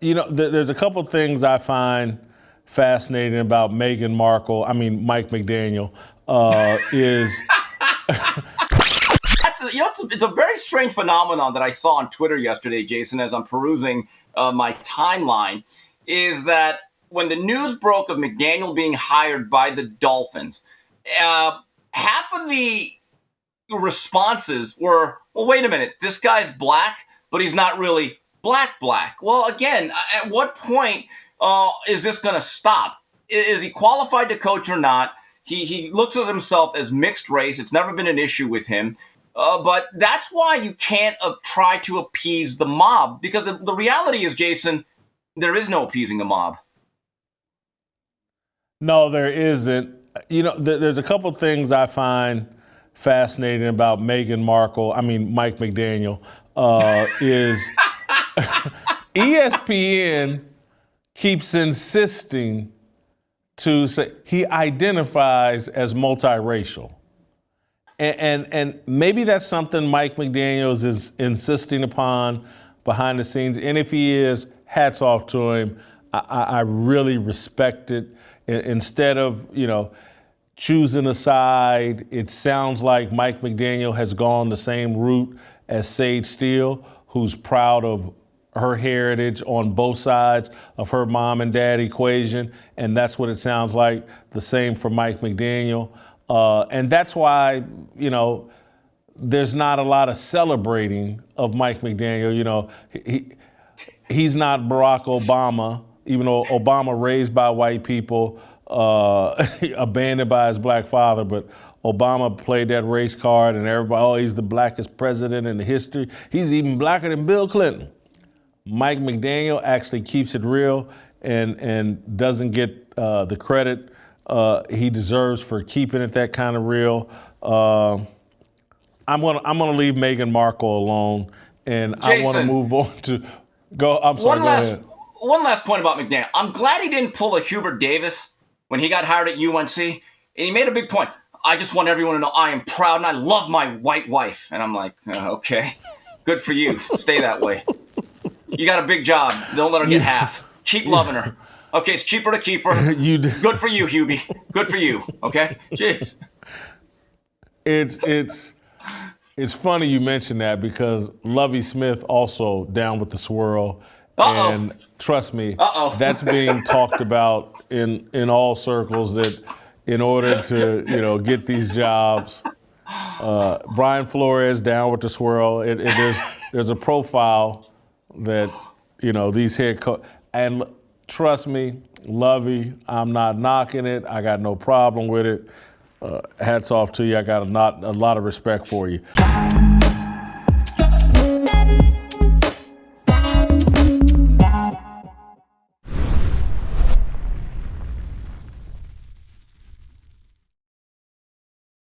There's a couple things I find fascinating about Meghan Markle. I mean, Mike McDaniel is. It's a very strange phenomenon that I saw on Twitter yesterday, Jason, as I'm perusing my timeline, is that when the news broke of McDaniel being hired by the Dolphins, half of the responses were, well, wait a minute, this guy's black, but he's not really black. Well, again, at what point is this going to stop? Is he qualified to coach or not? He looks at himself as mixed race. It's never been an issue with him. But that's why you can't try to appease the mob, because the reality is, Jason, there is no appeasing the mob. No, there isn't. There's a couple things I find fascinating about Meghan Markle. I mean, Mike McDaniel is ESPN keeps insisting to say he identifies as multiracial. And maybe that's something Mike McDaniels is insisting upon behind the scenes. And if he is, hats off to him. I really respect it. Instead of, choosing a side, it sounds like Mike McDaniel has gone the same route as Sage Steele, who's proud of her heritage on both sides of her mom and dad equation. And that's what it sounds like, the same for Mike McDaniel. And that's why, there's not a lot of celebrating of Mike McDaniel. He's not Barack Obama, even though Obama raised by white people, abandoned by his black father. But Obama played that race card, and everybody, he's the blackest president in the history. He's even blacker than Bill Clinton. Mike McDaniel actually keeps it real and doesn't get the credit he deserves for keeping it that kind of real. I'm gonna leave Meghan Markle alone, and Jason, I want to move on to go. I'm sorry. Go ahead. One last point about McDaniel. I'm glad he didn't pull a Hubert Davis when he got hired at UNC, and he made a big point. I just want everyone to know I am proud and I love my white wife. And I'm like, okay, good for you. Stay that way. You got a big job. Don't let her get half. Keep loving her. Okay, it's cheaper to keep her. Good for you, Hubie. Good for you. Okay? Jeez. It's funny you mention that, because Lovie Smith also down with the swirl. Uh-oh. And trust me, that's being talked about in all circles, that in order to get these jobs, Brian Flores down with the swirl. There's a profile that these head coaches, and trust me, Lovie, I'm not knocking it. I got no problem with it. Hats off to you. I got a lot of respect for you.